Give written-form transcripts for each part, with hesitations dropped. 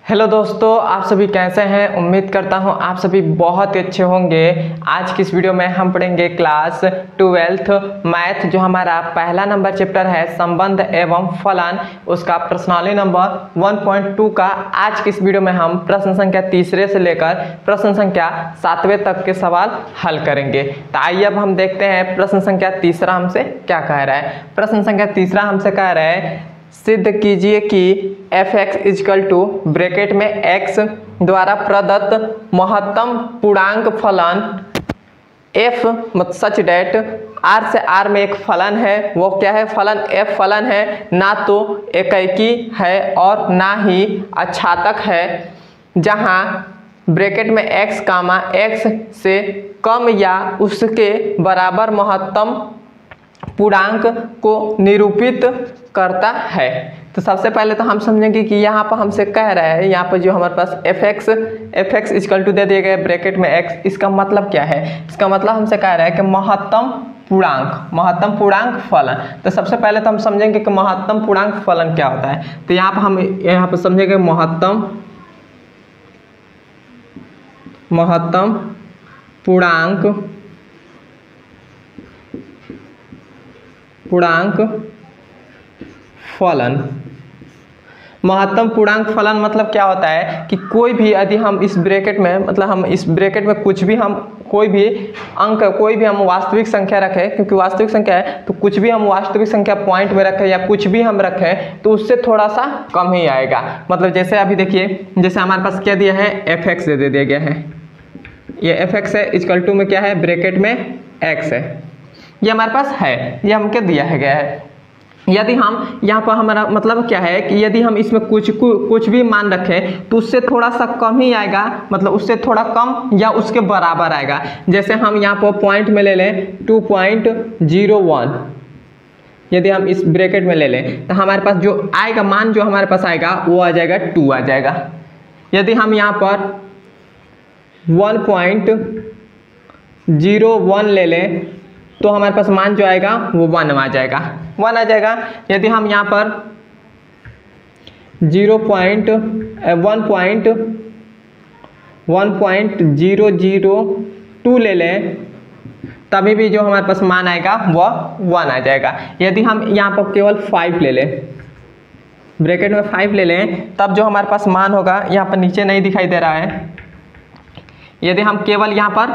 Hello दोस्तों, आप सभी कैसे हैं। उम्मीद करता हूं आप सभी बहुत ही अच्छे होंगे। आज की इस वीडियो में हम पढ़ेंगे क्लास 12th मैथ, जो हमारा पहला नंबर चैप्टर है संबंध एवं फलन, उसका प्रश्नावली नंबर 1.2 का। आज की इस वीडियो में हम प्रश्न संख्या तीसरे से लेकर प्रश्न संख्या 7वें तक के सवाल हल करेंगे। तो आइए अब हम देखते हैं प्रश्न संख्या तीसरा हमसे क्या कह रहा है। प्रश्न संख्या तीसरा हमसे कह रहा है, सिद्ध कीजिए कि f(x) इक्वल टू ब्रैकेट में x द्वारा प्रदत्त महत्तम पूर्णांक फलन f सच डेट r से r में एक फलन है। वो क्या है? फलन f फलन है, ना तो एकैकी है और ना ही अक्षातक है, जहां ब्रैकेट में x कामा x से कम या उसके बराबर महत्तम पूर्णांक को निरूपित करता है। तो सबसे पहले तो हम समझेंगे कि यहाँ पर हमसे कह रहा है, यहाँ पर जो हमारे पास f(x) इक्वल टू दे दिए गए ब्रैकेट में x, इसका मतलब क्या है? इसका मतलब हमसे कह रहा है कि महत्तम पूर्णांक फलन। तो सबसे पहले तो हम समझेंगे कि महत्तम पूर्णांक फलन क्या होता है। तो यहाँ पर समझेंगे महत्तम पूर्णांक फलन। महत्तम पूर्णांक फलन मतलब क्या होता है कि कोई भी यदि हम इस ब्रैकेट में, मतलब हम इस ब्रैकेट में कुछ भी हम कोई भी अंक, कोई भी हम वास्तविक संख्या रखें, क्योंकि वास्तविक संख्या है तो कुछ भी हम वास्तविक संख्या पॉइंट में रखें या कुछ भी हम रखें तो उससे थोड़ा सा कम ही आएगा। मतलब जैसे अभी देखिए, जैसे हमारे पास क्या दिया है, f(x) दे दिया गया है। ये f(x) है, इक्वल टू में क्या है, ब्रैकेट में x है, ये हमारे पास है, ये हमको दिया है गया है। यदि हम यहाँ पर, हमारा मतलब क्या है कि यदि हम इसमें कुछ भी मान रखें तो उससे थोड़ा सा कम ही आएगा, मतलब उससे थोड़ा कम या उसके बराबर आएगा। जैसे हम यहाँ पर पॉइंट में ले लें 2.01, यदि हम इस ब्रैकेट में ले लें तो हमारे पास जो आएगा मान, जो हमारे पास आएगा वो आ जाएगा 2 आ जाएगा। यदि हम यहाँ पर 1.01 ले लें तो हमारे पास मान जो आएगा वो 1 आ जाएगा। यदि हम यहाँ पर 1.002 ले लें तभी भी जो हमारे पास मान आएगा वह 1 आ जाएगा। यदि हम यहाँ पर केवल 5 ले लें, ब्रैकेट में 5 ले लें, तब जो हमारे पास मान होगा, यहाँ पर नीचे नहीं दिखाई दे रहा है, यदि हम केवल यहाँ पर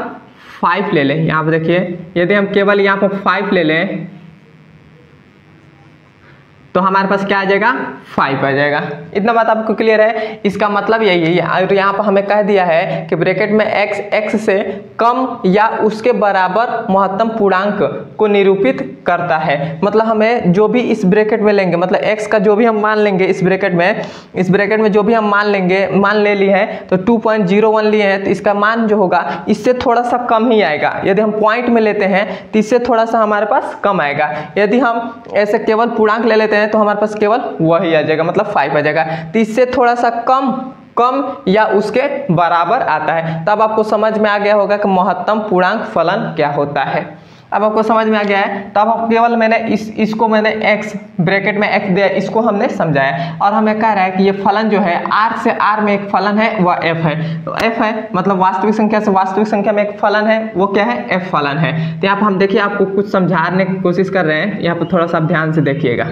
5 ले लें, यहाँ पर देखिए, यदि हम केवल यहाँ पर 5 ले लें तो हमारे पास क्या आ जाएगा, 5 आ जाएगा। इतना बात आपको क्लियर है? इसका मतलब यही है। और यहाँ पर हमें कह दिया है कि ब्रैकेट में x से कम या उसके बराबर महत्तम पूर्णांक को निरूपित करता है। मतलब हमें जो भी इस ब्रैकेट में लेंगे, मतलब x का जो भी हम मान लेंगे इस ब्रैकेट में जो भी हम मान ले लिए हैं, तो 2.01 लिए हैं तो इसका मान जो होगा इससे थोड़ा सा कम ही आएगा। यदि हम पॉइंट में लेते हैं तो इससे थोड़ा सा हमारे पास कम आएगा। यदि हम ऐसे केवल पूर्णांक ले लेते हैं तो हमारे पास केवल वही आ जाएगा, मतलब 5 आ जाएगा। तो इससे थोड़ा सा कम या उसके बराबर आता है। तब आपको समझ में आ गया होगा कि महत्तम पूर्णांक फलन क्या होता है। अब आपको समझ में आ गया है, तब हम केवल मैंने इसको मैंने x ब्रैकेट में x दिया, इसको हमने समझाया। और हमें कह रहा है कि ये फलन जो है r से r में एक फलन है, वह f है। तो f है मतलब वास्तविक संख्या से वास्तविक संख्या में एक फलन है, वो क्या है, f फलन है। तो यहाँ पर हम देखिए, आपको कुछ समझाने की कोशिश कर रहे हैं, यहाँ पर थोड़ा सा ध्यान से देखिएगा।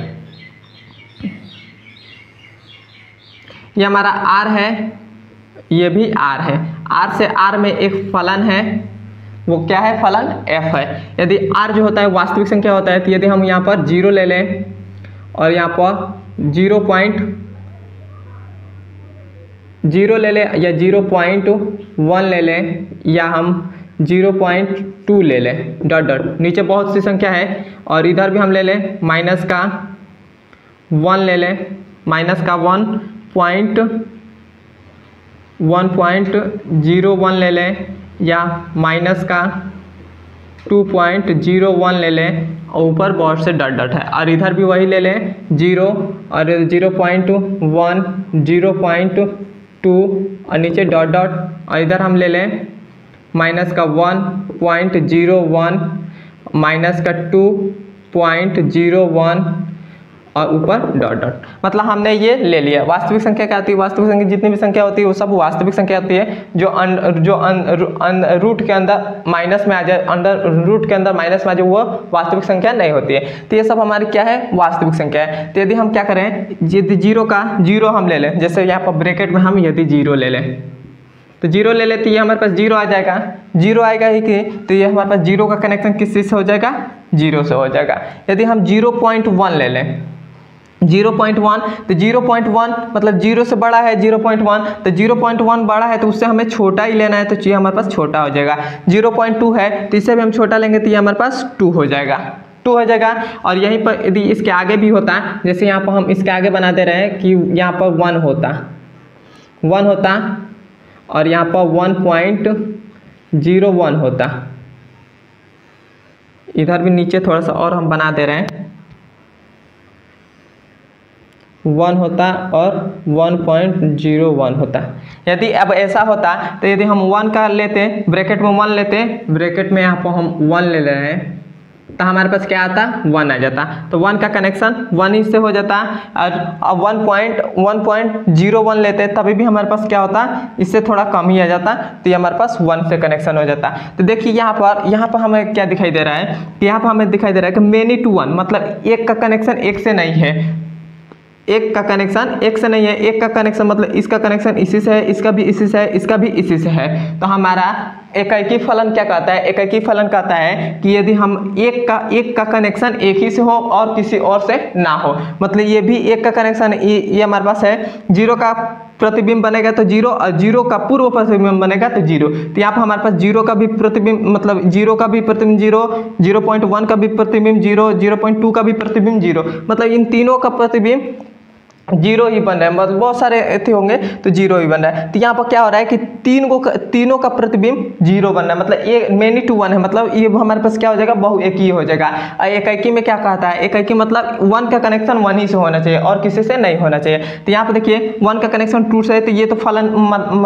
ये हमारा r है, ये भी r है, r से r में एक फलन है, वो क्या है, फलन f है। यदि r जो होता है वास्तविक संख्या होता है, तो यदि हम यहाँ पर 0 ले लें और यहाँ पर 0.0 ले लें या 0.1 ले लें या हम 0.2 ले लें, डॉट नीचे बहुत सी संख्या है, और इधर भी हम ले लें माइनस का 1 ले लें, माइनस का 1.01 ले लें या माइनस का 2.01 ले लें, और ऊपर बहुत से डॉट है, और इधर भी वही ले लें 0 और 0.1 0.2 और नीचे डॉट, और इधर हम ले लें माइनस का 1.01 माइनस का 2.01 और ऊपर डॉट डॉट, मतलब हमने ये ले लिया। वास्तविक संख्या क्या होती है? वास्तविक संख्या जितनी भी संख्या होती है वो सब वास्तविक संख्या होती है जो रूट के अंदर माइनस में आ जाए, अंडर रूट के अंदर माइनस में आ जाए, वो वास्तविक संख्या नहीं होती है। तो ये सब हमारी क्या है? वास्तविक संख्या है। तो यदि हम क्या करें, यदि जीरो का जीरो हम ले लें, जैसे यहाँ पर ब्रैकेट में हम यदि जीरो ले लें तो जीरो ले लेते, ये हमारे पास जीरो आ जाएगा, जीरो आएगा ही कि, तो ये हमारे पास जीरो का कनेक्शन किस चीज़ से हो जाएगा? जीरो से हो जाएगा। यदि हम 0.1 ले लें, 0.1, तो 0.1 मतलब जीरो से बड़ा है 0.1, तो 0.1 बड़ा है तो उससे हमें छोटा ही लेना है, तो ये हमारे पास छोटा हो जाएगा। 0.2 है तो इससे भी हम छोटा लेंगे तो ये हमारे पास 2 हो जाएगा, 2 हो जाएगा। और यहीं पर यदि इसके आगे भी होता, जैसे यहाँ पर हम इसके आगे बना दे रहे हैं कि यहाँ पर 1 होता और यहाँ पर 1.01 होता, इधर भी नीचे थोड़ा सा और हम बना दे रहे हैं, 1 होता और 1.01 होता। यदि अब ऐसा होता तो यदि हम 1 का लेते, ब्रैकेट में 1 लेते, ब्रैकेट में यहाँ पर हम 1 ले रहे हैं तो हमारे पास क्या आता? 1 आ जाता। तो 1 का कनेक्शन 1 ही से हो जाता। और 1.01 लेते तभी भी हमारे पास क्या होता? इससे थोड़ा कम ही आ जाता, तो ये हमारे पास 1 से कनेक्शन हो जाता। तो देखिए यहाँ पर हमें क्या दिखाई दे रहा है कि यहाँ पर हमें दिखाई दे रहा है कि मेनी टू वन, मतलब एक का कनेक्शन एक से नहीं है, एक का कनेक्शन एक से नहीं है, एक का कनेक्शन मतलब इसका कनेक्शन इसी से है, इसका भी इसी से है, इसका भी इसी से है। तो हमारा एकाकी फलन क्या कहता है? एकाकी फलन कहता है कि यदि हम एक का कनेक्शन एक ही से हो और किसी और से ना हो, मतलब ये भी एक का कनेक्शन, ये हमारे पास है, जीरो का प्रतिबिंब बनेगा तो जीरो, और जीरो का पूर्व प्रतिबिंब बनेगा तो जीरो। तो यहाँ पर हमारे पास जीरो का भी प्रतिबिंब, मतलब जीरो का भी प्रतिबिंब जीरो, 0.1 का भी प्रतिबिंब जीरो, 0.2 का भी प्रतिबिंब जीरो, मतलब इन तीनों का प्रतिबिंब जीरो ही बन रहा है, मतलब बहुत सारे ऐसे होंगे तो जीरो ही बन रहा है। तो यहाँ पर क्या हो रहा है कि तीनों का प्रतिबिंब जीरो बन रहा है, मतलब ये मेनी टू वन है, मतलब ये हमारे पास क्या हो जाएगा? बहुएकी हो जाएगा। एकाकी में क्या कहता है? एकाकी मतलब 1 का कनेक्शन 1 ही से होना चाहिए और किसी से नहीं होना चाहिए। तो यहाँ पर देखिए 1 का कनेक्शन 2 से है, तो ये तो फलन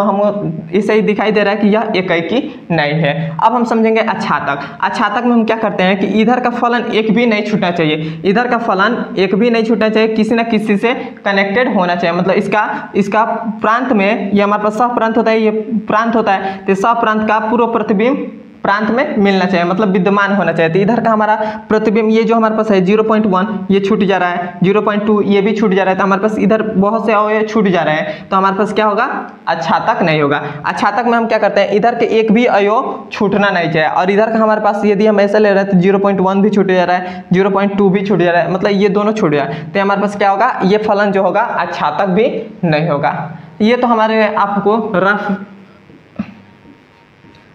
हम इसे ही दिखाई दे रहा है कि यह एकाकी नहीं है। अब हम समझेंगे अछातक। अछातक में हम क्या करते हैं कि इधर का फलन एक भी नहीं छूटना चाहिए, इधर का फलन एक भी नहीं छूटना चाहिए, किसी न किसी से कनेक्टेड होना चाहिए, मतलब इसका प्रांत में, ये हमारे पास सह प्रांत होता है, ये प्रांत होता है, तो सह प्रांत का पूर्व प्रतिबिंब प्रांत में मिलना चाहिए, मतलब विद्यमान होना चाहिए। तो इधर का हमारा प्रतिबिंब ये जो हमारे पास है 0.1 ये छूट जा रहा है, 0.2 ये भी छूट जा रहा है, तो हमारे पास इधर बहुत से अवयव छूट जा रहे हैं, तो हमारे पास क्या होगा? अछातक नहीं होगा। अछातक में हम क्या करते हैं? इधर के एक भी अवयव छूटना नहीं चाहिए, और इधर का हमारे पास यदि हम ऐसे ले रहे हैं तो 0.1 भी छूट जा रहा है, 0.2 भी छूट जा रहा है, मतलब ये दोनों छूट जा रहा है, तो हमारे पास क्या होगा? ये फलन जो होगा अछातक भी नहीं होगा। ये तो हमारे आपको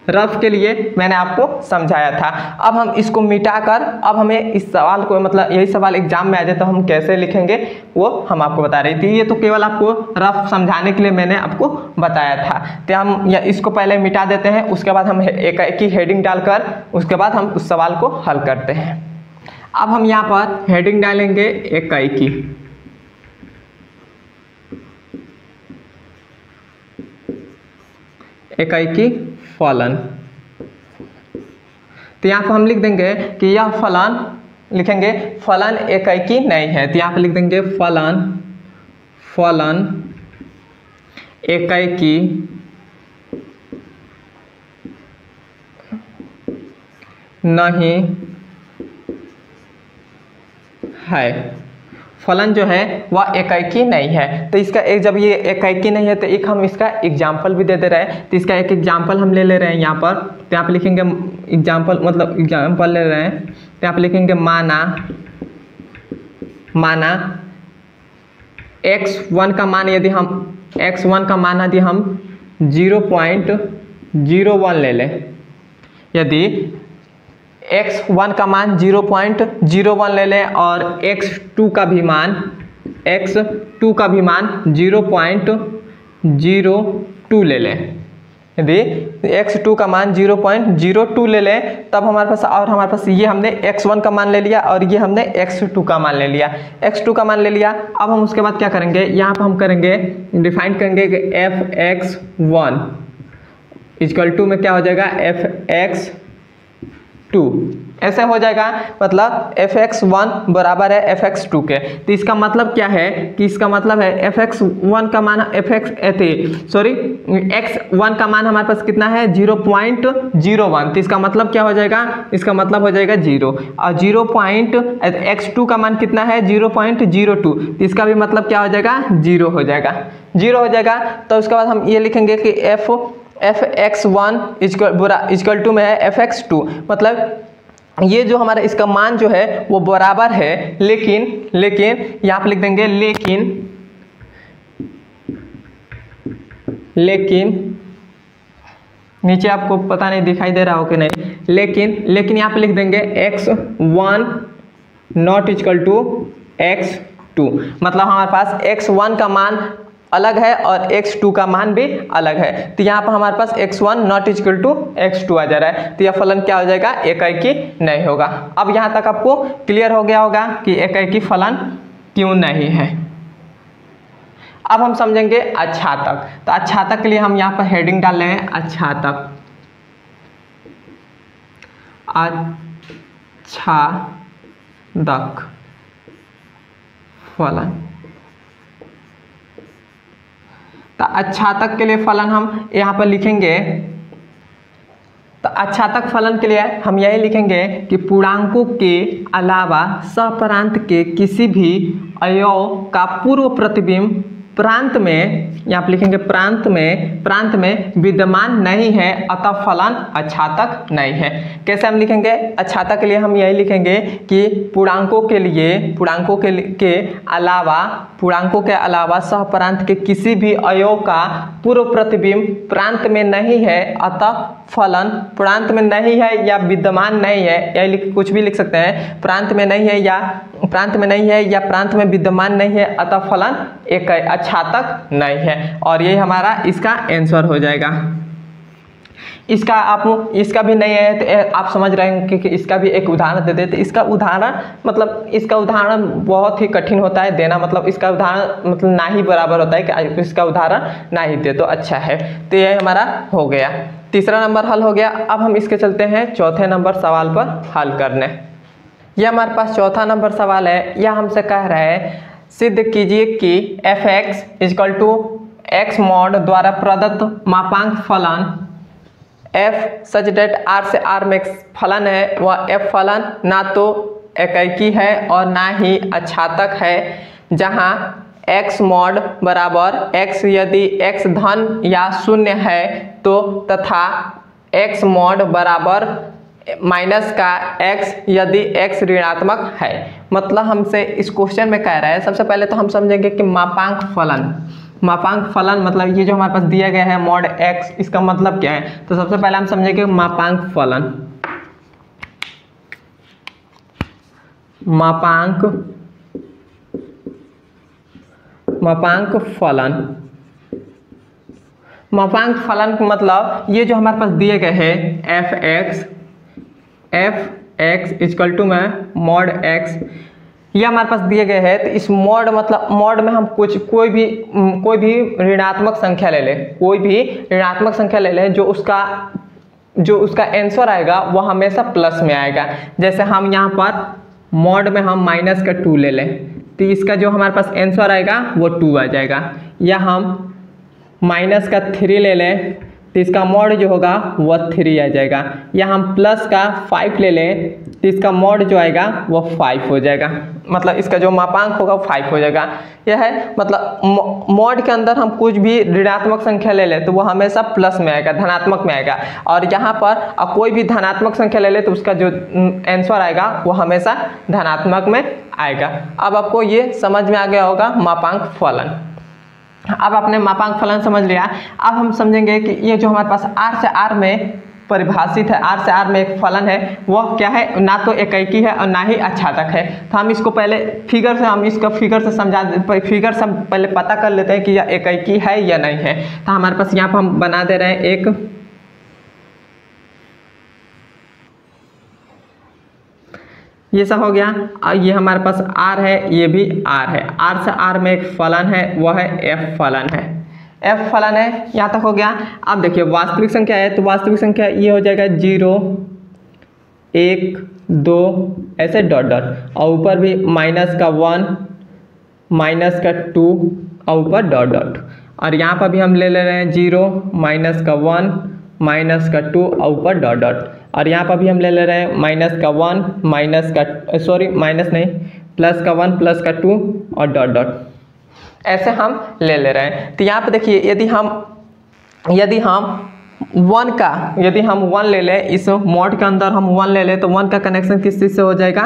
रफ के लिए मैंने आपको समझाया था। अब हम इसको मिटाकर, अब हमें इस सवाल को, मतलब यही सवाल एग्जाम में आ जाए तो हम कैसे लिखेंगे वो हम आपको बता रही थी। ये तो केवल आपको रफ समझाने के लिए मैंने आपको बताया था। तो हम इसको पहले मिटा देते हैं, उसके बाद हम एक ही हेडिंग डालकर उसके बाद हम उस सवाल को हल करते हैं। अब हम यहाँ पर हेडिंग डालेंगे एकाकी। एकाकी फलन। तो यहाँ पर हम लिख देंगे कि यह फलन, लिखेंगे फलन एकाकी नहीं है, तो यहाँ पर लिख देंगे फलन एकाकी नहीं है। फलन जो है वह एकाकी नहीं है। तो इसका एक, जब ये एकाकी नहीं है तो एक हम इसका एग्जाम्पल भी दे दे रहे हैं। तो इसका एक एग्जाम्पल हम ले ले रहे हैं यहाँ पर। तो यहाँ पर लिखेंगे एग्जाम्पल, मतलब एग्जाम्पल ले रहे हैं, तो यहाँ पर लिखेंगे माना x1 का मान यदि हम 0.01 ले लें, यदि x1 का मान 0.01 ले लें और x2 का भी मान 0.02 ले लें, यदि x2 का मान 0.02 ले लें, तब हमारे पास, और हमारे पास ये हमने x1 का मान ले लिया और ये हमने x2 का मान ले लिया, x2 का मान ले लिया। अब हम उसके बाद क्या करेंगे? यहाँ पर हम करेंगे, डिफाइन करेंगे कि fx1 = में क्या हो जाएगा? fx2 ऐसे हो जाएगा, मतलब fx1 बराबर है fx2 के। तो इसका मतलब क्या है कि इसका मतलब है fx1 का मान x1 का मान हमारे पास कितना है 0.01। तो इसका मतलब क्या हो जाएगा, इसका मतलब हो जाएगा 0, और x2 का मान कितना है 0.02। तो इसका भी मतलब क्या हो जाएगा 0 हो जाएगा, 0 हो जाएगा। तो उसके बाद हम ये लिखेंगे कि fx1 इक्वल टू में है fx2, मतलब ये जो हमारा इसका मान जो है वो बराबर है, लेकिन यहाँ पे लिख देंगे लेकिन नीचे आपको पता नहीं दिखाई दे रहा हो कि नहीं, लेकिन यहाँ पे लिख देंगे x1 not equal to x2, मतलब हमारे पास x1 का मान अलग है और x2 का मान भी अलग है। तो यहाँ पर हमारे पास x1 not equal to x2 आ जा रहा है। तो यह फलन क्या हो जाएगा, एकाकी नहीं होगा। अब यहाँ तक आपको क्लियर हो गया होगा कि एकाकी फलन क्यों नहीं है। अब हम समझेंगे अच्छातक। तो अच्छातक के लिए हम यहाँ पर हेडिंग डाल रहे हैं अच्छातक, अच्छातक फलन। तो अच्छातक के लिए फलन हम यहाँ पर लिखेंगे, तो अच्छातक फलन के लिए हम यही लिखेंगे कि पूर्णांकों के अलावा सहप्रांत के किसी भी अवयव का पूर्व प्रतिबिंब प्रांत में, यहाँ पर लिखेंगे प्रांत में विद्यमान नहीं है, अतः फलन अच्छातक नहीं है। कैसे हम लिखेंगे, अच्छातक के लिए हम यही लिखेंगे कि पूर्णांकों के अलावा सहप्रांत के किसी भी अवयव का पूर्व प्रतिबिंब प्रांत में नहीं है, अतः फलन प्रांत में नहीं है या विद्यमान नहीं है, या कुछ भी लिख सकते हैं, प्रांत में नहीं है या प्रांत में विद्यमान नहीं है, अतः फलन एक अच्छातक नहीं है। और ये हमारा इसका आंसर हो जाएगा। इसका भी नहीं है तो आप समझ रहे हैं कि इसका भी एक उदाहरण दे देते। इसका उदाहरण बहुत ही कठिन होता है देना, मतलब इसका उदाहरण मतलब ना ही बराबर होता है कि इसका उदाहरण ना ही दे तो अच्छा है। तो ये हमारा हो गया, तीसरा नंबर हल हो गया। अब हम इसके चलते हैं चौथे नंबर सवाल पर हल करने। यह हमारे पास चौथा नंबर सवाल है। यह हमसे कह रहा है सिद्ध कीजिए कि fx equal to x mod द्वारा प्रदत्त मापांक फलन f सच डेट r से r में एक फलन है, वह f फलन ना तो एकाकी है और ना ही अच्छातक है, जहाँ x मॉड बराबर x यदि x धन या शून्य है तो, तथा x मॉड बराबर माइनस का x यदि x ऋणात्मक है। मतलब हमसे इस क्वेश्चन में कह रहा है, सबसे पहले तो हम समझेंगे कि मापांक फलन मतलब ये जो हमारे पास दिया गया है मॉड x, इसका मतलब क्या है। तो सबसे पहले हम समझेंगे मापांक फलन मतलब ये जो हमारे पास दिए गए हैं fx इक्वल टू में मॉड x, ये हमारे पास दिए गए हैं। तो इस मॉड मतलब मॉड में हम कोई भी ऋणात्मक संख्या ले लें, जो उसका आंसर आएगा वो हमेशा प्लस में आएगा। जैसे हम यहाँ पर मॉड में हम -2 ले लें तो इसका जो हमारे पास आंसर आएगा वो 2 आ जाएगा। या हम -3 ले लें तो इसका मॉड जो होगा वो 3 आ जाएगा। या हम +5 ले लें तो इसका मॉड जो आएगा वो 5 हो जाएगा, मतलब इसका जो मापांक होगा वो 5 हो जाएगा। यह है मतलब मॉड के अंदर हम कुछ भी ऋणात्मक संख्या ले लें तो वो हमेशा प्लस में आएगा, धनात्मक में आएगा। और यहाँ पर कोई भी धनात्मक संख्या ले ले तो उसका जो आंसर आएगा वो हमेशा धनात्मक में आएगा। अब आपको ये समझ में आ गया होगा मापांक फलन। अब आपने मापांक फलन समझ लिया। अब हम समझेंगे कि ये जो हमारे पास r से r में परिभाषित है, r से r में एक फलन है, वह क्या है, ना तो एकाकी है और ना ही अच्छातक है। तो हम इसको पहले फिगर से हम पहले पता कर लेते हैं कि यह एकाकी है या नहीं है। तो हमारे पास यहाँ पर हम बना दे रहे हैं एक ये सब हो गया। और ये हमारे पास r है, ये भी r है। r से r में एक फलन है, वह है f फलन है। f फलन है, यहाँ तक हो गया। अब देखिए वास्तविक संख्या है तो वास्तविक संख्या ये हो जाएगा 0 1 2 ऐसे डॉट डॉट, और ऊपर भी -1 -2 और ऊपर डॉट डॉट, और यहाँ पर भी हम ले रहे हैं 0 -1 -2 और ऊपर डॉट डॉट, और यहाँ पर भी हम ले रहे हैं +1 +2 और डॉट डॉट, ऐसे हम ले रहे हैं। तो यहाँ पर देखिए यदि हम 1 ले लें, इस मॉड के अंदर हम 1 ले लें तो 1 का कनेक्शन किस चीज़ से हो जाएगा,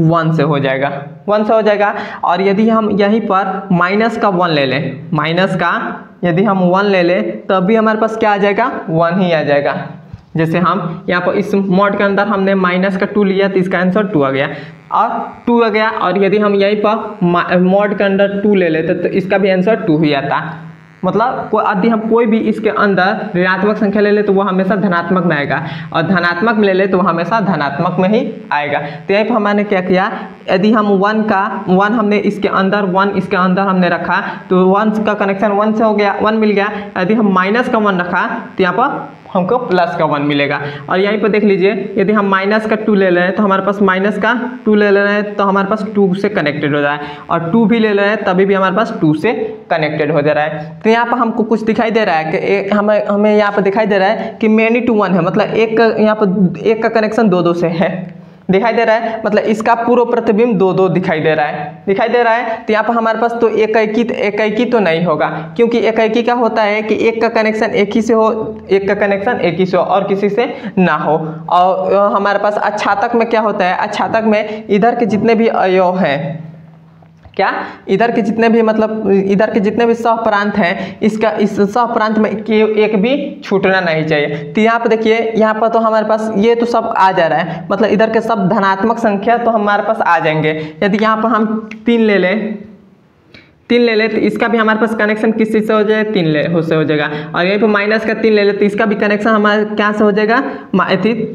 1 से हो जाएगा, 1 से हो जाएगा। और यदि हम यहीं पर -1 ले लें, यदि हम 1 ले लें तब भी हमारे पास क्या आ जाएगा, 1 ही आ जाएगा। जैसे हम यहाँ पर इस मॉड के अंदर हमने -2 लिया तो इसका आंसर 2 आ गया, और 2 आ गया। और यदि हम यहीं पर मॉड के अंदर 2 ले लेते तो इसका भी आंसर 2 ही आता। मतलब यदि हम कोई भी इसके अंदर ऋणात्मक संख्या ले ले तो वो हमेशा धनात्मक में आएगा, और धनात्मक में ले ले तो वो हमेशा धनात्मक में ही आएगा। तो यहीं पर हमने क्या किया, यदि हम 1 हमने इसके अंदर 1 इसके अंदर हमने रखा तो 1 का कनेक्शन 1 से हो गया, 1 मिल गया। यदि हम -1 रखा तो यहाँ पर हमको +1 मिलेगा। और यहीं पर देख लीजिए, यदि हम -2 ले रहे हैं तो हमारे पास -2 ले रहे हैं तो हमारे पास 2 से कनेक्टेड हो रहा है, और 2 भी ले रहे हैं तभी भी हमारे पास 2 से कनेक्टेड हो जा रहा है। तो यहाँ पर हमको कुछ दिखाई दे रहा है कि हमें यहाँ पर दिखाई दे रहा है कि many to 1 है, मतलब यहाँ पर एक का कनेक्शन 2 से है, दिखाई दे रहा है। मतलब इसका पूर्व प्रतिबिंब 2 दिखाई दे रहा है। तो यहाँ पर हमारे पास तो एक तो नहीं होगा, क्योंकि एक का होता है कि एक का कनेक्शन एक ही से हो, और किसी से ना हो। और हमारे पास अच्छातक में क्या होता है, अच्छातक में इधर के जितने भी अवयव हैं, इधर के जितने भी सहप्रांत हैं, इस सहप्रांत में एक भी छूटना नहीं चाहिए। तो यहाँ पर देखिए, यहाँ पर तो हमारे पास ये तो सब आ जा रहा है, मतलब इधर के सब धनात्मक संख्या तो हमारे पास आ जाएंगे। यदि यहाँ पर हम 3 ले लें तो इसका भी हमारे पास कनेक्शन किस चीज़ से हो जाएगा, 3 से हो जाएगा। और यहीं पर -3 ले ले तो इसका भी कनेक्शन हमारे क्या से हो जाएगा,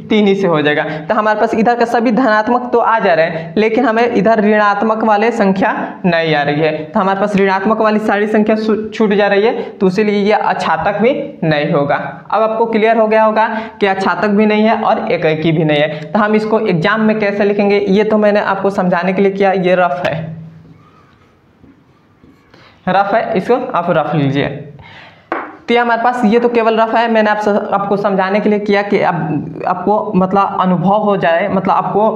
3 ही से हो जाएगा। तो हमारे पास इधर का सभी धनात्मक तो आ जा रहे हैं, लेकिन हमें इधर ऋणात्मक वाले संख्या नहीं आ रही है। तो हमारे पास ऋणात्मक वाली सारी संख्या छूट जा रही है, तो इसीलिए ये अच्छातक भी नहीं होगा। अब आपको क्लियर हो गया होगा कि अच्छातक भी नहीं है और एकाकी भी नहीं है। तो हम इसको एग्जाम में कैसे लिखेंगे, ये तो मैंने आपको समझाने के लिए किया, ये रफ है, इसको आप रफ लीजिए। तो हमारे पास ये तो केवल रफ है, मैंने आपको समझाने के लिए किया कि आपको मतलब अनुभव हो जाए, मतलब आपको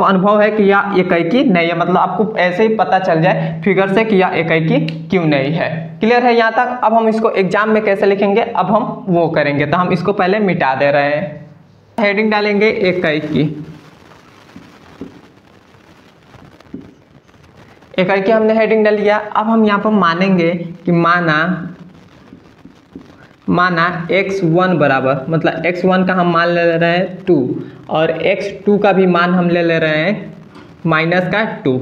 अनुभव है कि यह एकाकी नहीं है, मतलब आपको ऐसे ही पता चल जाए फिगर से कि यह एकाकी क्यों नहीं है। क्लियर है यहाँ तक। अब हम इसको एग्जाम में कैसे लिखेंगे, अब हम वो करेंगे। तो हम इसको पहले मिटा दे रहे हैं, हेडिंग डालेंगे एकाकी। एकाकी हमने हेडिंग डाल दिया। अब हम यहाँ पर मानेंगे कि माना x1 बराबर, मतलब x1 का हम मान ले रहे हैं 2, और x2 का भी मान हम ले रहे हैं -2।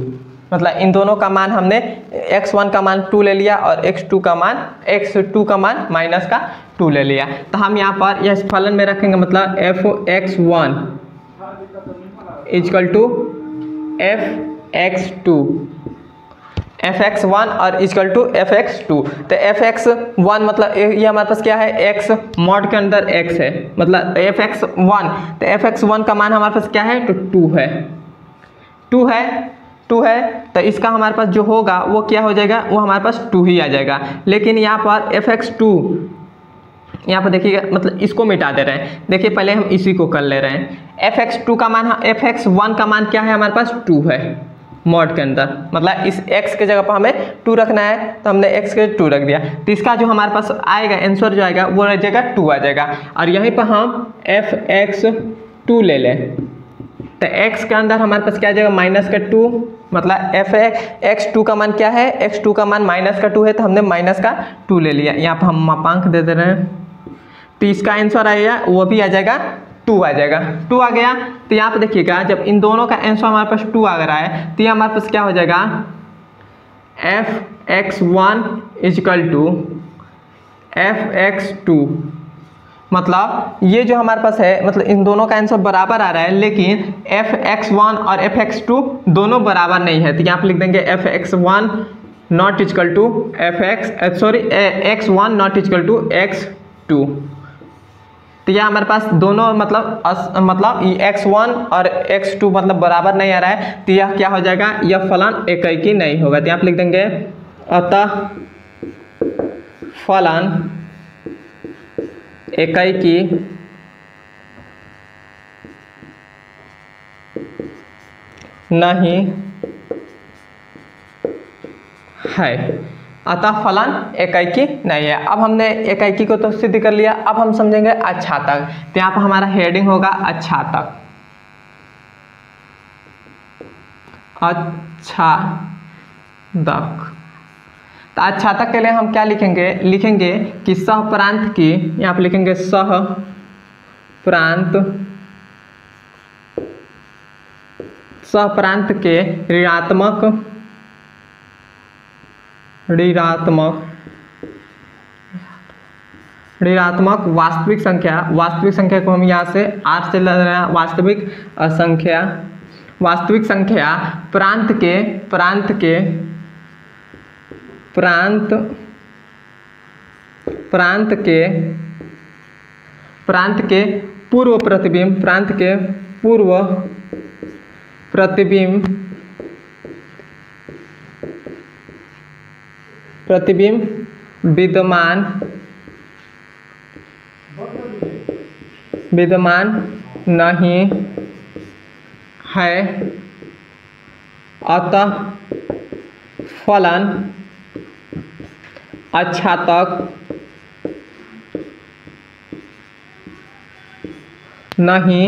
मतलब इन दोनों का मान हमने x1 का मान 2 ले लिया और x2 का मान -2 ले लिया। तो हम यहाँ पर यह फलन में रखेंगे, मतलब fx1 = fx2, fx1 और fx2। तो fx1 मतलब ये हमारे पास क्या है, x मॉड के अंदर x है, मतलब fx1। तो fx1 का मान हमारे पास क्या है, तो 2 है। तो इसका हमारे पास जो होगा वो क्या हो जाएगा, वो हमारे पास 2 ही आ जाएगा। लेकिन यहाँ पर fx2, यहाँ पर देखिएगा, मतलब इसको मिटा दे रहे हैं। देखिए पहले हम इसी को कर ले रहे हैं। fx1 का मान क्या है, हमारे पास 2 है मॉड के अंदर, मतलब इस x के जगह पर हमें 2 रखना है, तो हमने x के 2 रख दिया। तो इसका जो हमारे पास आएगा आंसर जो आएगा वो रह जाएगा 2 आ जाएगा। और यहीं पर हम fx2 ले लें, तो x के अंदर हमारे पास क्या आ जाएगा, -2, मतलब x2 का मान क्या है, x2 का मान -2 है, तो हमने -2 ले लिया। यहाँ पर हम मापांक दे दे रहे हैं, तो इसका आंसर आएगा वो भी आ जाएगा 2 आ जाएगा। 2 आ गया। तो यहाँ पे देखिएगा, जब इन दोनों का आंसर हमारे पास 2 आ रहा है, तो ये हमारे पास क्या हो जाएगा, fx1 = fx2। मतलब ये जो हमारे पास है, मतलब इन दोनों का आंसर बराबर आ रहा है, लेकिन fx1 और fx2 दोनों बराबर नहीं है। तो यहाँ पे लिख देंगे fx1 not x1 not x2। तो यह हमारे पास दोनों मतलब x1 और x2 मतलब बराबर नहीं आ रहा है, तो यह क्या हो जाएगा, यह फलन एकाकी नहीं होगा। तो यहाँ पे लिख देंगे अतः फलन एकाकी नहीं है। अतः फलन एकाकी नहीं है। अब हमने एकाकी को तो सिद्ध कर लिया, अब हम समझेंगे अच्छातक। तो यहाँ पर हमारा हेडिंग होगा अच्छातक। अच्छातक, तो अच्छातक के लिए हम क्या लिखेंगे कि सहप्रांत की, यहाँ पर लिखेंगे सहप्रांत के ऋणात्मक वास्तविक संख्या को हम यहाँ से R से ले रहे हैं, वास्तविक संख्या प्रांत के पूर्व प्रतिबिंब विद्यमान नहीं है, अतः फलन अच्छातक नहीं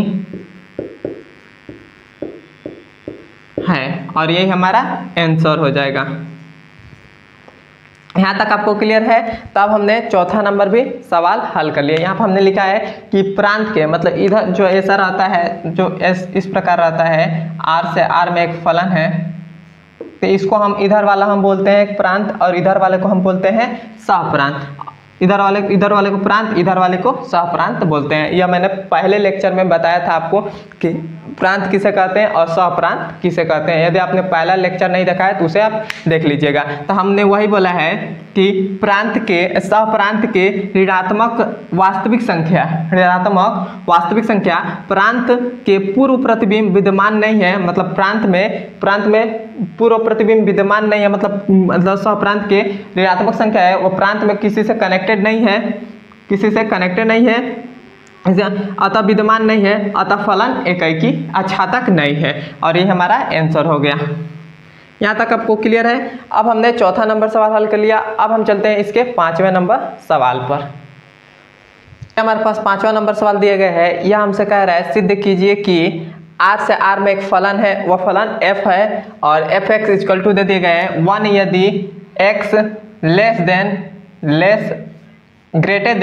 है। और यही हमारा आंसर हो जाएगा। यहाँ तक आपको क्लियर है। तो अब हमने चौथा नंबर भी सवाल हल कर लिया। यहाँ पर हमने लिखा है कि प्रांत के मतलब इधर जो ऐसा रहता है, जो इस प्रकार रहता है, R से R में एक फलन है, तो इसको हम इधर वाला हम बोलते हैं एक प्रांत, और इधर वाले को हम बोलते हैं सहप्रांत। इधर वाले को प्रांत, इधर वाले को सहप्रांत बोलते हैं। यह मैंने पहले लेक्चर में बताया था आपको कि प्रांत किसे कहते हैं और सहप्रांत किसे कहते हैं। यदि आपने पहला लेक्चर नहीं देखा है तो उसे आप देख लीजिएगा। तो हमने वही बोला है कि सहप्रांत के ऋणात्मक वास्तविक संख्या प्रांत के पूर्व प्रतिबिंब विद्यमान नहीं है, मतलब प्रांत में पूर्व प्रतिबिंब विद्यमान नहीं है, मतलब सहप्रांत के ऋणात्मक संख्या है वो प्रांत में किसी से कनेक्टेड नहीं है, अतः विद्यमान नहीं है, अतः फलन एकाकी अच्छातक नहीं है। और ये हमारा आंसर हो गया। यहाँ तक आपको क्लियर है। अब हमने चौथा नंबर सवाल हल कर लिया। अब हम चलते हैं इसके 5वें नंबर सवाल पर। हमारे पास 5वां नंबर सवाल दिया गया है। यह हमसे कह रहा है सिद्ध कीजिए कि R से R में एक फलन है, वह फलन f है, और fx इक्वल टू दे दिए गए हैं 1 यदि x ग्रेटर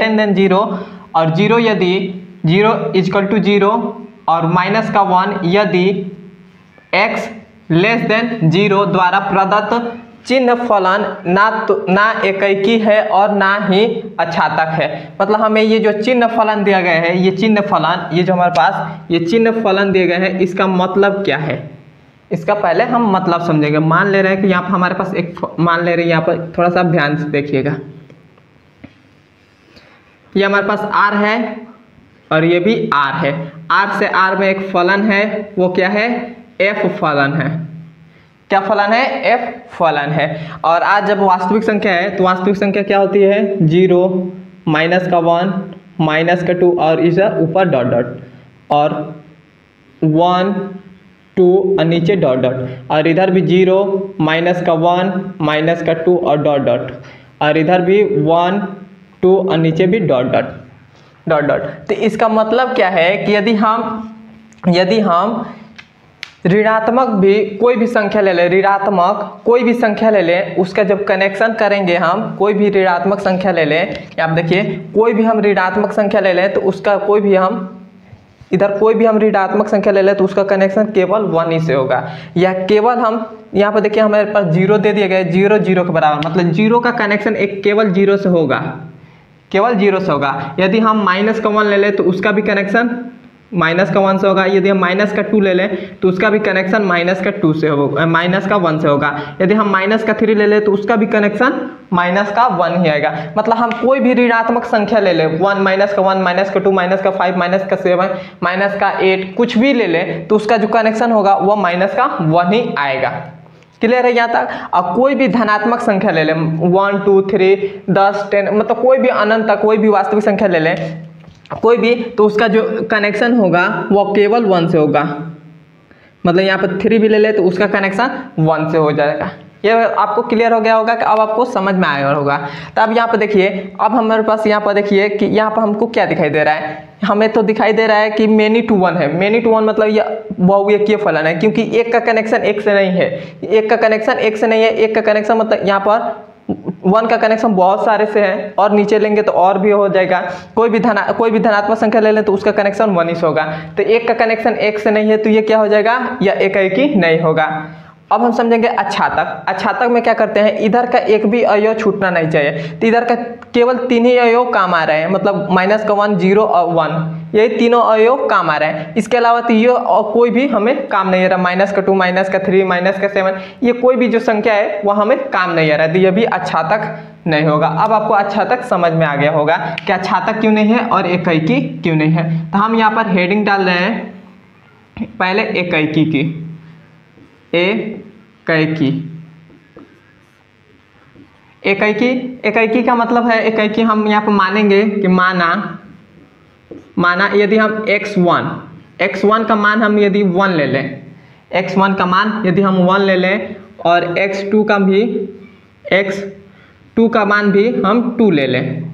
देन 0 और 0 यदि 0 इक्वल टू 0 और माइनस का 1 यदि x लेस देन 0 द्वारा प्रदत्त चिन्ह फलन ना एकाकी है और ना ही अच्छातक है। मतलब हमें ये जो चिन्ह फलन दिया गया है, ये चिन्ह फलन, ये जो हमारे पास ये चिन्ह फलन दिए गए हैं, इसका मतलब क्या है, इसका पहले हम मतलब समझेंगे। मान ले रहे हैं कि यहाँ पर हमारे पास एक मान ले रहे हैं, यहाँ पर थोड़ा सा ध्यान से देखिएगा। ये हमारे पास R है और ये भी R है। R से R में एक फलन है, वो क्या है, f फलन है। क्या फलन है, f फलन है। और आज जब वास्तविक संख्या है तो वास्तविक संख्या क्या होती है, 0 माइनस का 1 माइनस का 2 और इस ऊपर डॉट डॉट और 1 2 और नीचे डॉट डॉट, और इधर भी 0 माइनस का 1 माइनस का 2 और डॉट डॉट, और इधर भी 1 2 और नीचे भी डॉट डॉट डॉट डॉट। तो इसका मतलब क्या है कि यदि हम ऋणात्मक भी कोई भी संख्या ले लें, ऋणात्मक कोई भी संख्या ले लें, उसका जब कनेक्शन करेंगे, हम कोई भी ऋणात्मक संख्या ले लें, आप देखिए कोई भी हम ऋणात्मक संख्या ले लें तो उसका कोई भी हम ऋणात्मक संख्या ले लें तो उसका कनेक्शन केवल 1 ही से होगा। या केवल हम यहाँ पर देखिए हमारे पास 0 दे दिया गया है, 0 0 के बराबर, मतलब 0 का कनेक्शन एक केवल 0 से होगा, केवल 0 से होगा। यदि हम माइनस का 1 ले लें तो उसका भी कनेक्शन माइनस का 1 से होगा। यदि हम माइनस का 2 ले लें तो उसका भी कनेक्शन माइनस का 2 से होगा, माइनस का 1 से होगा। यदि हम माइनस का 3 ले लें तो उसका भी कनेक्शन माइनस का 1 ही आएगा। मतलब हम कोई भी ऋणात्मक संख्या ले लें, 1 माइनस का 1 माइनस का 2 माइनस का 5 माइनस का 7 माइनस का 8 कुछ भी ले लें तो उसका जो कनेक्शन होगा वह माइनस का 1 ही आएगा। क्लियर है यहाँ तक। और कोई भी धनात्मक संख्या ले लें, 1 2 3 10 10 मतलब कोई भी अनंत तक कोई भी वास्तविक संख्या ले लें कोई भी, तो उसका जो कनेक्शन होगा वो केवल 1 से होगा। मतलब यहाँ पर 3 भी ले ले तो उसका कनेक्शन 1 से हो जाएगा। ये आपको क्लियर हो गया होगा कि अब आपको समझ में आया होगा। तो अब यहाँ पर देखिए, अब हमारे पास यहाँ पर देखिए कि यहाँ पर हमको क्या दिखाई दे रहा है, हमें तो दिखाई दे रहा है कि मेनी टू वन है। मेनी टू वन मतलब ये बहुएकीय फलन है, क्योंकि एक का कनेक्शन एक से नहीं है, एक का कनेक्शन एक से नहीं है। एक का कनेक्शन मतलब यहाँ पर 1 का कनेक्शन बहुत सारे से है, और नीचे लेंगे तो और भी हो जाएगा। कोई भी धनात्मक संख्या ले लें तो उसका कनेक्शन 1 ही से होगा। तो एक का कनेक्शन एक से नहीं है तो ये क्या हो जाएगा, या एकाएकी नहीं होगा। अब हम समझेंगे अच्छातक। अच्छातक में क्या करते हैं, इधर का एक भी अवयव छूटना नहीं चाहिए। तो इधर का केवल 3 ही अवयव काम आ रहे हैं, मतलब माइनस का 1 0 और 1 यही तीनों अवयव काम आ रहे हैं। इसके अलावा तो ये और कोई भी हमें काम नहीं आ रहा, माइनस का 2 माइनस का 3 माइनस का 7 ये कोई भी जो संख्या है वह हमें काम नहीं आ रहा है, तो ये भी अच्छातक नहीं होगा। अब आपको अच्छातक समझ में आ गया होगा कि अच्छातक क्यों नहीं है और एकाएकी क्यों नहीं है। तो हम यहाँ पर हेडिंग डाल रहे हैं पहले एकाएकी की, एकाएकी का मतलब है, एकाएकी हम यहाँ पर मानेंगे कि माना यदि हम x1 का मान हम यदि 1 ले लें, x1 का मान यदि हम 1 ले लें और x2 का मान भी हम 2 ले लें।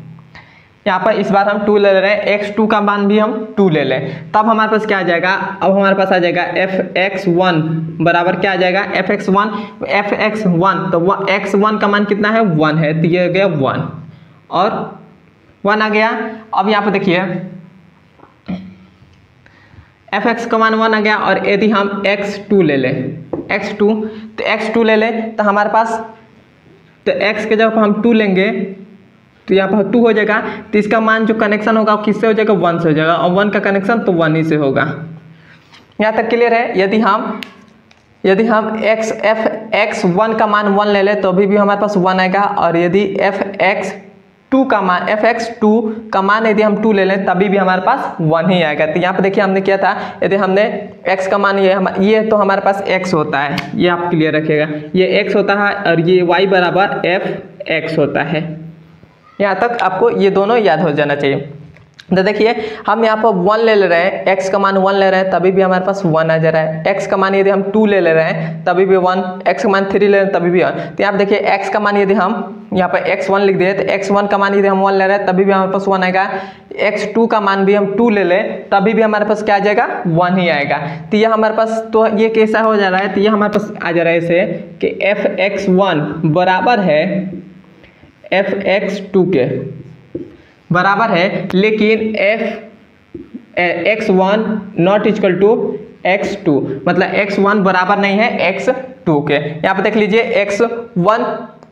यहाँ पर इस बार हम 2 ले रहे हैं, x2 का मान भी हम 2 ले लें, तब हमारे पास क्या आ जाएगा, अब हमारे पास आ जाएगा fx1 बराबर क्या आ जाएगा, fx1 तो वह x1 का मान कितना है 1 है, तो ये गया 1 और 1 आ गया। अब यहाँ पर देखिए fx का मान 1 आ गया, और यदि हम x2 ले लें, x2 ले लें तो हमारे पास तो x के जब हम 2 लेंगे तो यहाँ पर 2 हो जाएगा। तो इसका मान जो कनेक्शन होगा वो किससे हो जाएगा, 1 से हो जाएगा, और 1 का कनेक्शन तो 1 ही से होगा। यहाँ तक क्लियर है। यदि हम x1 का मान 1 ले लें तो अभी भी हमारे पास 1 आएगा, और यदि fx2 का मान यदि हम 2 ले लें तभी भी हमारे पास 1 ही आएगा। तो यहाँ पे देखिए हमने किया था, यदि हमने x का मान ये तो हमारे पास x होता है, ये आप क्लियर रखिएगा, ये x होता है और ये y बराबर fx होता है। यहाँ तक आपको ये दोनों याद हो जाना चाहिए। तो देखिए हम यहाँ पर 1 ले रहे हैं, x का मान 1 ले रहे हैं तभी भी हमारे पास 1 आ जा रहा है। x का मान यदि हम 2 ले रहे हैं तभी भी 1, x का मान 3 ले रहे हैं तभी भी 1। तो यहाँ पर देखिए x का मान यदि हम यहाँ पर x1 लिख दिए तो x1 का मान यदि हम 1 ले रहे हैं तभी भी हमारे पास 1 आएगा। x2 का मान भी हम 2 ले लें तभी भी हमारे पास क्या आ जाएगा, 1 ही आएगा। तो ये हमारे पास तो ये कैसा हो जा रहा है, तो ये हमारे पास आ जा रहा है ऐसे कि fx1 बराबर है fx2 के बराबर है, लेकिन x1 not equal to x2, मतलब x1 बराबर नहीं है x2 के। यहाँ पे देख लीजिए x1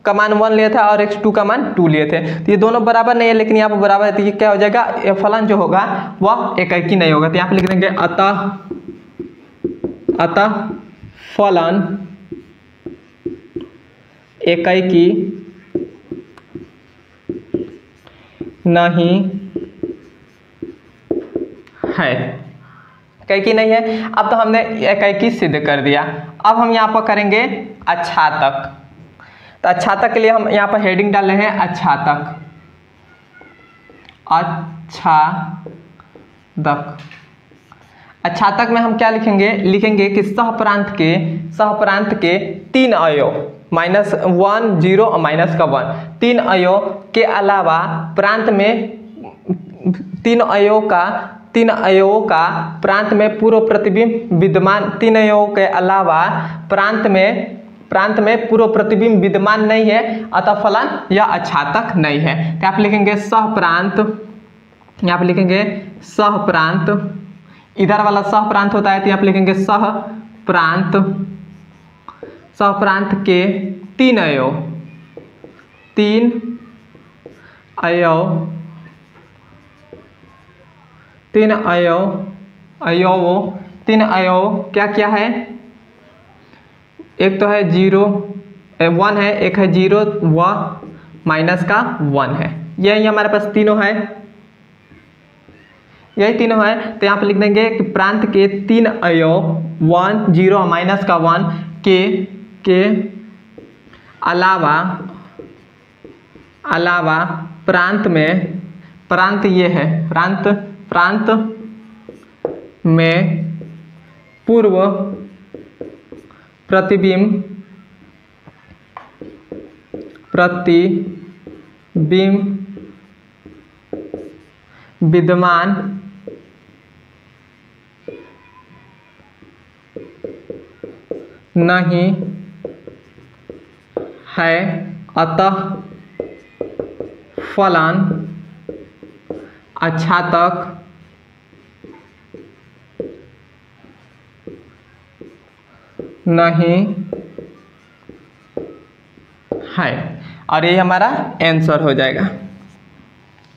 का मान 1 लिया था और x2 का मान 2 लिए थे, तो ये दोनों बराबर नहीं है, लेकिन यहाँ पर बराबर है, तो ये क्या हो जाएगा, ये फलन जो होगा वह एकाएकी नहीं होगा। तो यहाँ पे लिख देंगे अतः फलन एकाएकी नहीं है, एकाएकी नहीं है। अब तो हमने एकाएकी सिद्ध कर दिया। अब हम यहाँ पर करेंगे अच्छातक। तो अच्छातक के लिए हम यहाँ पर हेडिंग डाल रहे हैं अच्छातक। अच्छातक में हम क्या लिखेंगे कि सहप्रांत के 3 अवयव -1 0 और -1 3 अवयव के अलावा प्रांत में 3 अवयवों का प्रांत में पूर्व प्रतिबिंब विद्यमान, 3 अवयवों के अलावा प्रांत में पूर्व प्रतिबिंब विद्यमान नहीं है, अतः फलन या अच्छातक नहीं है। तो आप लिखेंगे सहप्रांत, यहाँ पे लिखेंगे सहप्रांत, इधर वाला सहप्रांत होता है तो यहाँ पे लिखेंगे सहप्रांत के 3 अवयव अवयव, 3 अवयव क्या क्या है, एक तो है 0 1 है, एक है 0 व माइनस का 1 है, यही हमारे पास तीनों है, यही तीनों है। तो यहाँ पर लिख देंगे कि प्रांत के 3 अवयव 1 0 और माइनस का 1 के अलावा प्रांत में, प्रांत ये है, प्रांत में पूर्व प्रतिबिंब विद्यमान नहीं है, अतः फलन अक्षातक नहीं है। और ये हमारा आंसर हो जाएगा।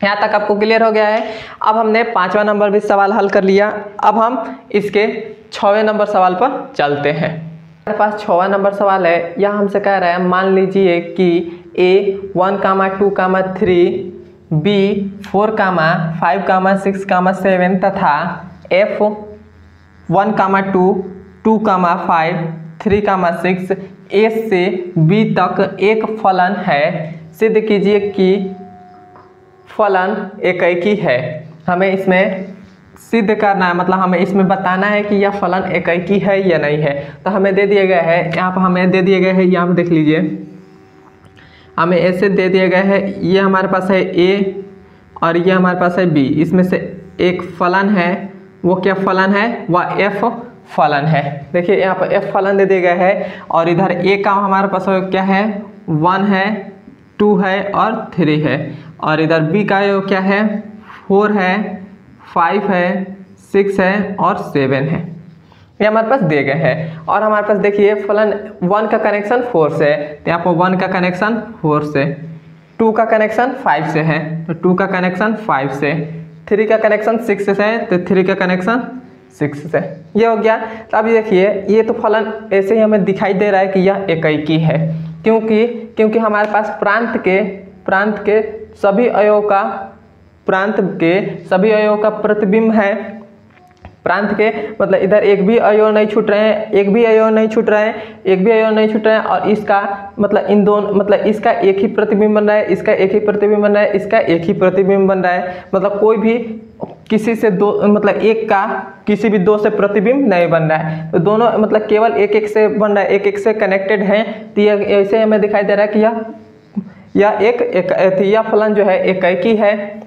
यहाँ तक आपको क्लियर हो गया है। अब हमने 5वां नंबर भी सवाल हल कर लिया। अब हम इसके 6वें नंबर सवाल पर चलते हैं। हमारे पास 6वां नंबर सवाल है। यहाँ हमसे कह रहा है मान लीजिए कि A 1, 2, 3, B 4, 5, 6, 7 तथा F 1, 2, 2, 5, 3, 6 A से B तक एक फलन है, सिद्ध कीजिए कि फलन एकैकी है। हमें इसमें सिद्ध करना है, मतलब हमें इसमें बताना है कि यह फलन एकैकी है या नहीं है। तो हमें दे दिए गए हैं, यहाँ पर हमें दे दिए गए हैं, यहाँ पर देख लीजिए हमें ऐसे दे दिए गए हैं, ये हमारे पास है A और ये हमारे पास है B। इसमें से एक फलन है, वो क्या फलन है, वह F फलन है। देखिए यहाँ पर F फलन दे दिए गए है और इधर A का हमारे पास क्या है, 1 है, 2 है और 3 है, और इधर B का क्या है, 4 है, 5 है, 6 है और 7 है। ये हमारे पास दिए गए हैं। और हमारे पास देखिए फलन 1 का कनेक्शन 4 से है, तो यहाँ पर 1 का कनेक्शन 4 से, 2 का कनेक्शन 5 से है तो 2 का कनेक्शन 5 से, 3 का कनेक्शन 6 से है तो 3 का कनेक्शन 6 से। ये हो गया। तो अभी देखिए ये तो फलन ऐसे ही हमें दिखाई दे रहा है कि यह एकैकी है, क्योंकि हमारे पास प्रांत के सभी अवयव का प्रतिबिंब है। प्रांत के मतलब इधर एक भी अवयव नहीं छूट रहे हैं, एक भी अवयव नहीं छूट रहे हैं, और इसका मतलब इन दोनों, मतलब इसका एक ही प्रतिबिंब बन रहा है, इसका एक ही प्रतिबिंब बन रहा है, इसका एक ही प्रतिबिंब बन रहा है। मतलब कोई भी किसी से दो, मतलब एक का किसी भी दो से प्रतिबिंब नहीं बन रहा है, तो दोनों मतलब केवल एक एक से बन रहा है, एक एक से कनेक्टेड है। तो ये ऐसे हमें दिखाई दे रहा है कि यह फलन जो है एकैकी है,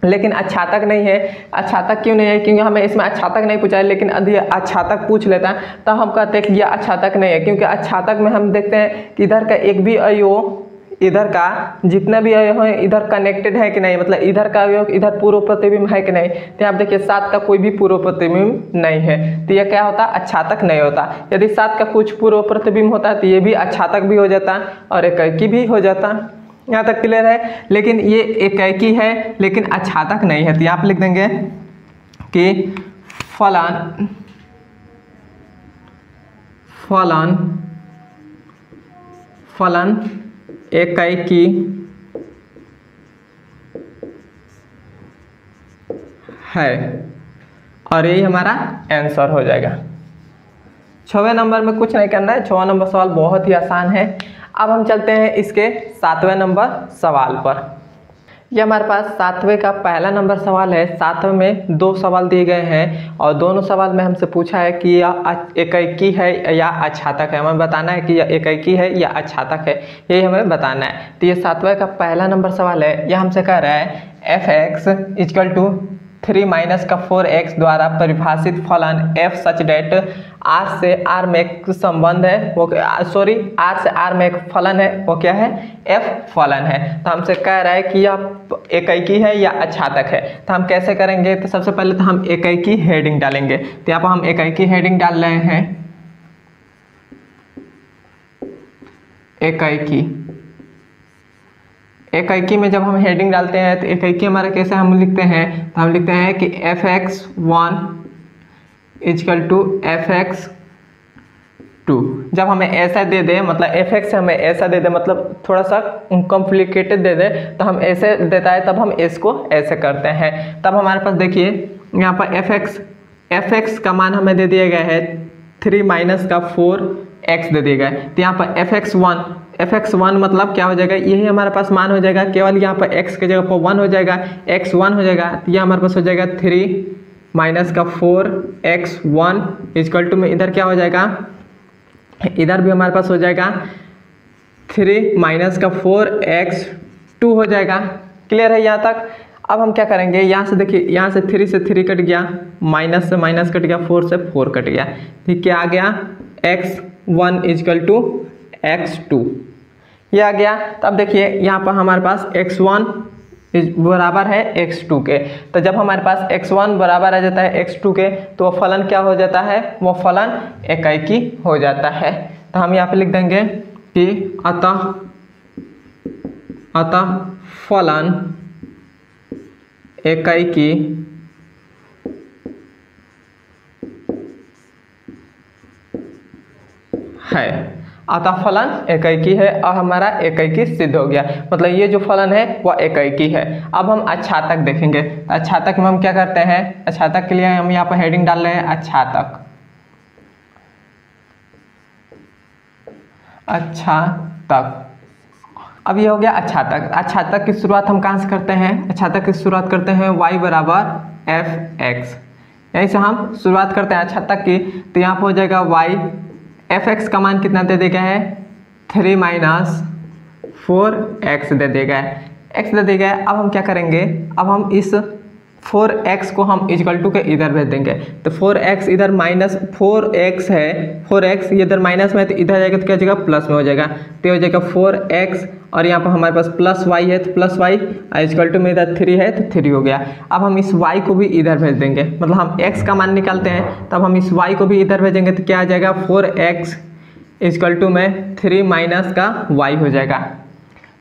लेकिन अक्षातक नहीं है। अक्षातक क्यों नहीं है, क्योंकि हमें इसमें अक्षातक नहीं पूछा है, लेकिन यदि अक्षातक पूछ लेता है तो हम कहते हैं कि यह अक्षातक नहीं है, क्योंकि अक्षातक में हम देखते हैं कि इधर का एक भी अवयव, इधर का जितना भी अवयव है इधर कनेक्टेड है कि नहीं, मतलब इधर का अवयव इधर पूर्व प्रतिबिंब है कि नहीं। तो आप देखिए 7 का कोई भी पूर्व प्रतिबिंब नहीं है, तो यह क्या होता, अक्षातक नहीं होता। यदि 7 का कुछ पूर्व प्रतिबिंब होता है तो ये भी अक्षातक भी हो जाता और एकैकी भी हो जाता। यहाँ तक क्लियर है। लेकिन ये एकैकी है लेकिन अक्षातक नहीं है, तो यहाँ पे लिख देंगे कि फलन एकैकी है, और यही हमारा आंसर हो जाएगा। 6वें नंबर में कुछ नहीं करना है, 6वां नंबर सवाल बहुत ही आसान है। अब हम चलते हैं इसके 7वें नंबर सवाल पर। यह हमारे पास 7वें का पहला नंबर सवाल है। 7वें में 2 सवाल दिए गए हैं और दोनों सवाल में हमसे पूछा है कि यह एकैकी है या अक्षातक है। हमें बताना है कि यह एकैकी है या अक्षातक है, यही हमें बताना है। तो ये 7वें का पहला नंबर सवाल है। यह हमसे कह रहा है f(x) = 3 - 4x द्वारा परिभाषित फलन f सच डेट r से r में एक संबंध है, वो r से r में एक फलन है, वो क्या है, f फलन है। तो हमसे कह रहा है कि यह एकैकी है या अक्षातक है। तो हम कैसे करेंगे, तो सबसे पहले तो हम एकैकी हेडिंग डालेंगे। तो यहाँ पर हम एकैकी हेडिंग डाल रहे हैं, एकैकी में जब हम हेडिंग डालते हैं तो एकैकी हमारा कैसे हम लिखते हैं, तो हम लिखते हैं कि f(x)(1) equal to f x two. जब हमें ऐसा दे दे, मतलब एफ एक्स से हमें ऐसा दे दे, मतलब थोड़ा सा कॉम्प्लिकेटेड दे दे, तो हम ऐसे देता है तब हम इसको ऐसे करते हैं। तब हमारे पास देखिए यहाँ पर एफ एक्स का मान हमें दे दिया गया है 3 माइनस का 4x दे दिया गया है। तो यहाँ पर एफ एक्स वन मतलब क्या हो जाएगा, यही हमारे पास मान हो जाएगा, केवल यहाँ पर x की जगह पर 1 हो जाएगा, x 1 हो जाएगा। तो यह हमारे पास हो जाएगा 3 माइनस का 4x 1 इक्वल टू में इधर क्या हो जाएगा, इधर भी हमारे पास हो जाएगा 3 माइनस का 4x 2 हो जाएगा। क्लियर है यहाँ तक। अब हम क्या करेंगे, यहाँ से देखिए, यहाँ से 3 से 3 कट गया, माइनस से माइनस कट गया, 4 से 4 कट गया। ठीक, क्या आ गया, x1 इक्वल टू x2 ये आ गया। तो अब देखिए यहाँ पर हमारे पास x1 बराबर है x2 के। तो जब हमारे पास x1 बराबर आ जाता है x2 के, तो वो फलन क्या हो जाता है, वो फलन एकाकी हो जाता है। तो हम यहाँ पे लिख देंगे कि अतः फलन एकाकी है, अतः फलन एकाकी है और हमारा एकाकी सिद्ध हो गया, मतलब ये जो फलन है वह एकाकी है। अब हम अच्छातक देखेंगे। अच्छातक में हम क्या करते हैं, अच्छातक के लिए हम यहाँ पर हेडिंग डाल रहे हैं अच्छातक। अब ये हो गया अच्छातक। अच्छातक की शुरुआत हम कहाँ से करते हैं, अच्छातक की शुरुआत करते हैं y बराबर एफ एक्स, यहीं से हम शुरुआत करते हैं अच्छातक की। तो यहाँ पर हो जाएगा y एफ एक्स का मान कितना दे दिया है, 3 माइनस 4x दे दिया है, x दे दिया है। अब हम क्या करेंगे, अब हम इस 4x को हम इक्वल टू के इधर भेज देंगे। तो 4x इधर माइनस 4x है, 4x इधर माइनस में है, तो इधर जाएगा तो क्या हो जाएगा, प्लस में हो जाएगा। तो हो जाएगा 4x और यहाँ पर हमारे पास प्लस y है, तो प्लस y इक्वल टू में इधर 3 है, तो 3 हो गया। अब हम इस y को भी इधर भेज देंगे, मतलब हम x का मान निकालते हैं, तब हम इस y को भी इधर भेजेंगे, तो क्या आ जाएगा, 4x इक्वल टू में 3 माइनस का y हो जाएगा,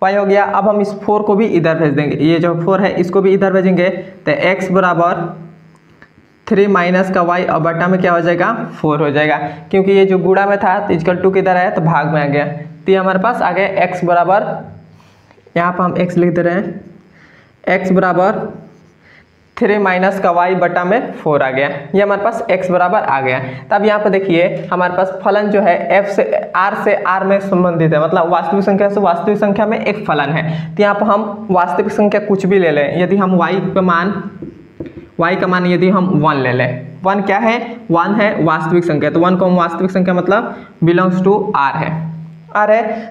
y हो गया। अब हम इस 4 को भी इधर भेज देंगे, ये जो 4 है इसको भी इधर भेजेंगे, तो x बराबर 3 माइनस का y और बटा में क्या हो जाएगा, 4 हो जाएगा, क्योंकि ये जो गुणा में था तो इक्वल टू किधर है, तो भाग में आ गया। तो ये हमारे पास आ गया x बराबर, यहाँ पर हम x लिख दे रहे हैं, x बराबर 3 माइनस का y बटा में 4 आ गया, ये हमारे पास x बराबर आ गया। तब यहाँ पर देखिए हमारे पास फलन जो है f से r में संबंधित है, मतलब वास्तविक संख्या से वास्तविक संख्या में एक फलन है। तो यहाँ पर हम वास्तविक संख्या कुछ भी ले लें, यदि हम y का मान यदि हम 1 ले लें, 1 क्या है, 1 है वास्तविक संख्या, तो 1 को हम वास्तविक संख्या मतलब बिलोंग्स टू r है,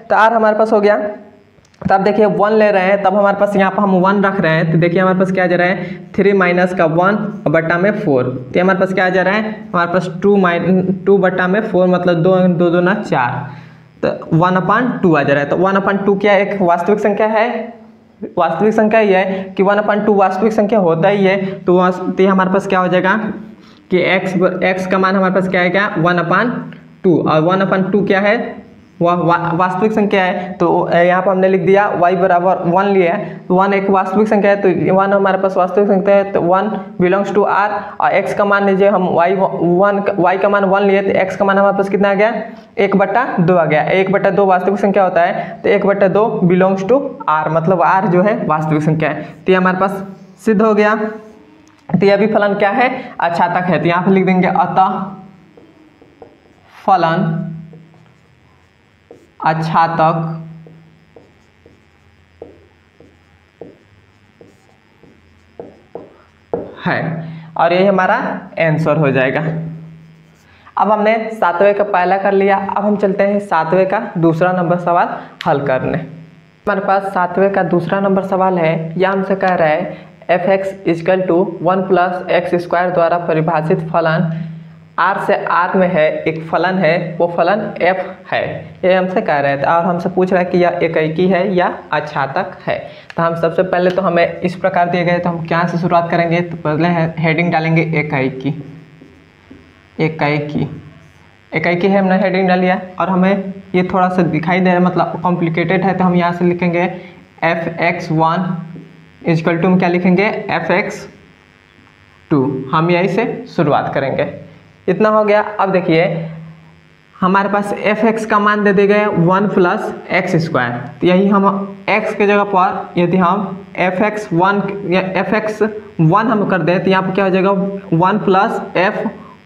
तो r हमारे पास हो गया। तब देखिए 1 ले रहे हैं, तब हमारे पास यहाँ पर हम 1 रख रहे हैं, तो देखिए हमारे पास क्या जा रहा है, 3 माइनस का 1 बटा में 4, तो हमारे पास क्या जा रहा है, हमारे पास 2 बटा में 4 मतलब 2 2 ना 4, तो 1/2 आ जा रहा है। तो 1/2 क्या एक वास्तविक संख्या है, वास्तविक संख्या ही है कि 1/2 वास्तविक संख्या होता ही है। तो हमारे पास क्या हो जाएगा कि x का मान हमारे पास क्या आएगा, 1/2, और 1/2 क्या है, वह वास्तविक संख्या है। तो यहाँ पर हमने लिख दिया y बराबर 1 लिया है, तो 1 एक वास्तविक संख्या है, तो 1 हमारे पास वास्तविक संख्या है, तो 1 बिलोंग्स टू r, और x का मान लीजिए हम y का मान 1 लिए, तो x का मान हमारे पास कितना आ गया, 1/2 आ गया। 1/2 वास्तविक संख्या होता है, तो 1/2 बिलोंग्स टू r, मतलब r जो है वास्तविक संख्या है। तो ये हमारे पास सिद्ध हो गया। तो यह भी फलन क्या है, अच्छातक है। तो यहाँ पर लिख देंगे अतः फलन अच्छातक है, और यही हमारा आंसर हो जाएगा। अब हमने 7वें का पहला कर लिया, अब हम चलते हैं 7वें का दूसरा नंबर सवाल हल करने। हमारे पास 7वें का दूसरा नंबर सवाल है, यह हमसे कह रहा है F x equal to 1 + x² द्वारा परिभाषित फलन r से r में है, एक फलन है, वो फलन f है, ये हमसे कह रहे थे, और हमसे पूछ रहा है कि यह एकाकी है या अच्छातक है। तो हम सबसे पहले तो हमें इस प्रकार दिए गए, तो हम क्या से शुरुआत करेंगे, तो पहले हेडिंग डालेंगे एकाकी, एकाकी है, हमने हेडिंग डाल लिया। और हमें ये थोड़ा सा दिखाई दे रहा है, मतलब कॉम्प्लिकेटेड है, तो हम यहाँ से लिखेंगे f(x1) इक्वल टू हम क्या लिखेंगे, f(x2), हम यहीं से शुरुआत करेंगे। इतना हो गया। अब देखिए हमारे पास एफ एक्स का मान दे दिए गए 1 प्लस एक्स स्क्वायर, तो यही हम x के जगह पर यदि हम एफ एक्स वन हम कर दें तो यहाँ पर क्या हो जाएगा 1 प्लस एफ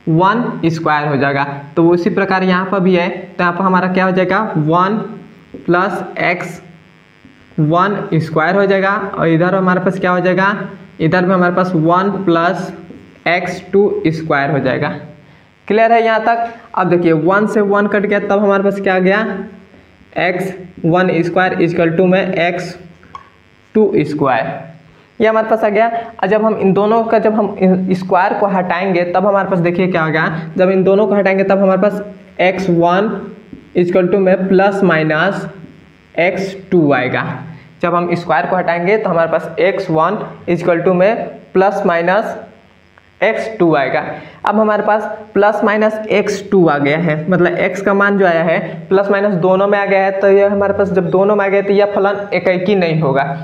1 स्क्वायर हो जाएगा। तो उसी प्रकार यहाँ पर भी है, तो यहाँ पर हमारा क्या हो जाएगा 1 प्लस एक्स 1 स्क्वायर हो जाएगा, और इधर हमारे पास क्या हो जाएगा, इधर भी हमारे पास 1 प्लस एक्स 2 स्क्वायर हो जाएगा। क्लियर है यहाँ तक। अब देखिए 1 से 1 कट गया, तब हमारे पास क्या आ गया एक्स 1 स्क्वायर इक्वल टू में एक्स 2 स्क्वायर, ये हमारे पास आ गया। और जब हम इन दोनों का जब हम स्क्वायर को हटाएंगे तब हमारे पास देखिए क्या आ गया, जब इन दोनों को हटाएंगे तब हमारे पास x1 इक्वल टू में प्लस माइनस x2 आएगा। जब हम स्क्वायर को हटाएंगे तो हमारे पास x1 इक्वल टू में प्लस माइनस x2 आएगा। अब हमारे पास प्लस माइनस x2 आ गया है, मतलब x का मान जो आया है प्लस माइनस दोनों में आ गया है, तो ये हमारे पास जब दोनों में आ गया तो यह फलन एकाकी नहीं होगा।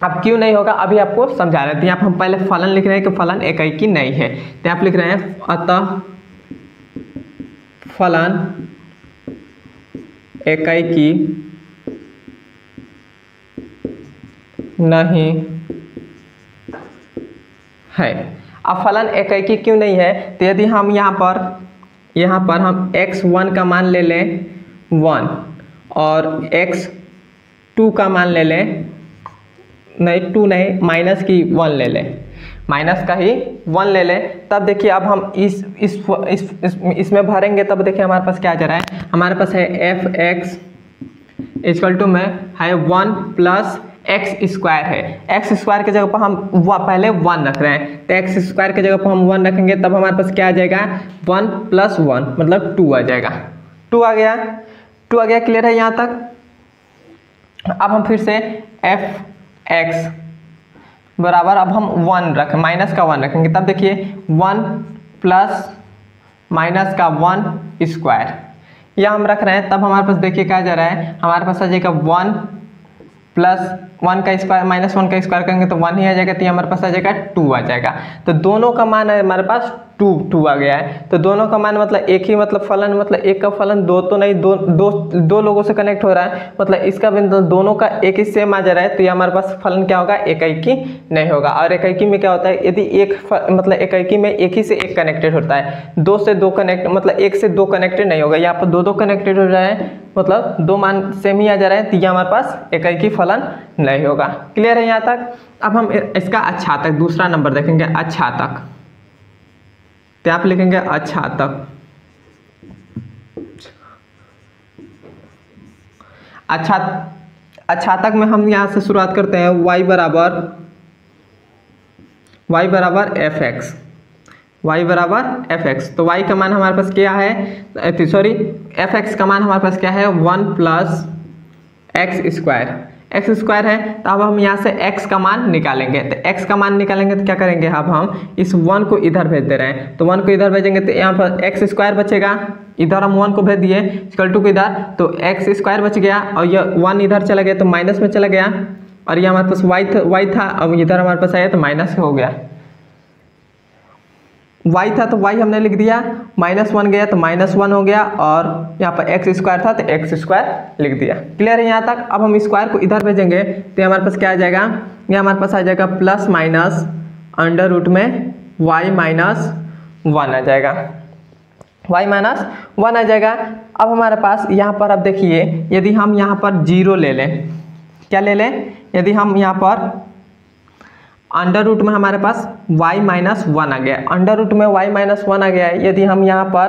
अब क्यों नहीं होगा अभी आपको समझा रहे थे। यहाँ पर हम पहले फलन लिख रहे हैं कि फलन एकाकी नहीं है, तो यहाँ पर लिख रहे हैं अतः फलन एकाकी नहीं है। अब फलन एकाकी क्यों नहीं है, तो यदि हम यहाँ पर हम x1 का मान ले लें 1 और x2 का मान ले लें, नहीं 2 नहीं माइनस की 1 ले लें, माइनस का ही 1 ले लें, तब देखिए अब हम इसमें भरेंगे, तब देखिए हमारे पास क्या आ जा रहा है, हमारे पास है एफ एक्स इक्वल टू में है 1 प्लस एक्स स्क्वायर है। एक्स स्क्वायर की जगह पर हम पहले 1 रख रहे हैं, तो एक्स स्क्वायर की जगह पर हम 1 रखेंगे, तब हमारे पास क्या आ जाएगा 1 प्लस 1 मतलब 2 आ जाएगा। 2 आ गया, 2 आ गया। क्लियर है यहाँ तक। अब हम फिर से एफ एक्स बराबर अब हम 1 रखें, माइनस का 1 रखेंगे, तब देखिए 1 प्लस माइनस का 1 स्क्वायर यह हम रख रहे हैं, तब हमारे पास देखिए क्या जा रहा है, हमारे पास आ जाएगा 1 प्लस 1 का स्क्वायर माइनस 1 का स्क्वायर करेंगे तो 1 ही आ जाएगा, तो हमारे पास आ जाएगा 2 आ जाएगा। तो दोनों का मान है हमारे पास 2 आ गया है। तो दोनों का मान मतलब एक ही, मतलब फलन मतलब एक का फलन दो तो नहीं, दो लोगों से कनेक्ट हो रहा है, मतलब इसका भी दोनों का एक ही सेम आ जा रहा है, तो ये हमारे पास फलन क्या होगा एकाकी नहीं होगा। और एकाकी में क्या होता है, यदि एक मतलब एकाकी में एक ही से एक कनेक्टेड होता है, 2 से 2 कनेक्ट मतलब 1 से 2 कनेक्टेड नहीं होगा, यहाँ पर 2 कनेक्टेड हो रहा है, मतलब 2 मान सेम ही आ जा रहा है, तो ये हमारे पास एकाकी फलन नहीं होगा। क्लियर है यहाँ तक। अब हम इसका अच्छातक दूसरा नंबर देखेंगे, अच्छातक, तो आप लिखेंगे अच्छातक। अच्छातक में हम यहाँ से शुरुआत करते हैं, y बराबर एफ एक्स, y बराबर एफ एक्स। तो y का मान हमारे पास क्या है, सॉरी एफ एक्स का मान हमारे पास क्या है 1 प्लस एक्स स्क्वायर है। तो अब हम यहाँ से x का मान निकालेंगे, तो x का मान निकालेंगे तो क्या करेंगे, अब हम इस 1 को इधर भेज दे रहे हैं, तो 1 को इधर भेजेंगे तो यहाँ पर एक्स स्क्वायर बचेगा, इधर हम 1 को भेज दिए इक्वल टू को इधर, तो एक्स स्क्वायर बच गया, और ये 1 इधर चला गया तो माइनस में चला गया, और ये हमारे पास y था, अब इधर हमारे पास आया तो माइनस हो गया, y था तो y हमने लिख दिया, -1 गया तो -1 हो गया, और यहाँ पर एक्स स्क्वायर था तो एक्स स्क्वायर लिख दिया। क्लियर है यहाँ तक। अब हम स्क्वायर को इधर भेजेंगे तो हमारे पास क्या आ जाएगा, ये हमारे पास आ जाएगा प्लस माइनस अंडर रूट में y माइनस 1 आ जाएगा, y माइनस 1 आ जाएगा। अब हमारे पास यहाँ पर अब देखिए, यदि हम यहाँ पर 0 ले लें, क्या ले लें, यदि हम यहाँ पर अंडर रूट में हमारे पास y माइनस 1 आ गया, अंडर रूट में y माइनस 1 आ गया है, यदि हम यहाँ पर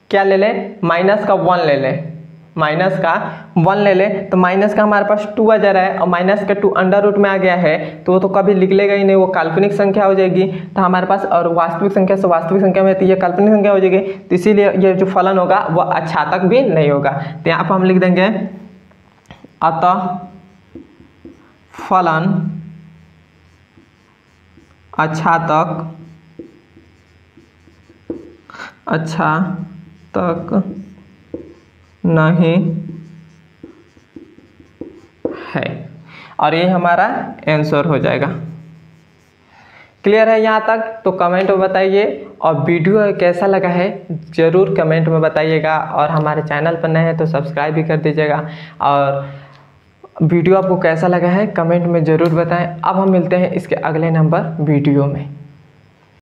क्या ले लें, माइनस का 1 ले लें, माइनस का 1 ले लें, तो माइनस का हमारे पास 2 आ जा रहा है, और माइनस का 2 अंडर रूट में आ गया है, तो वो तो कभी निकलेगा ही नहीं, वो काल्पनिक संख्या हो जाएगी। तो हमारे पास और वास्तविक संख्या से वास्तविक संख्या में तो ये काल्पनिक संख्या हो जाएगी, तो इसीलिए ये जो फलन होगा वो अच्छातक भी नहीं होगा। तो यहाँ पर हम लिख देंगे अतः फलन अच्छातक नहीं है, और ये हमारा आंसर हो जाएगा। क्लियर है यहाँ तक? तो कमेंट में बताइए, और वीडियो कैसा लगा है ज़रूर कमेंट में बताइएगा, और हमारे चैनल पर नए हैं तो सब्सक्राइब भी कर दीजिएगा। और वीडियो आपको कैसा लगा है कमेंट में ज़रूर बताएं। अब हम मिलते हैं इसके अगले नंबर वीडियो में।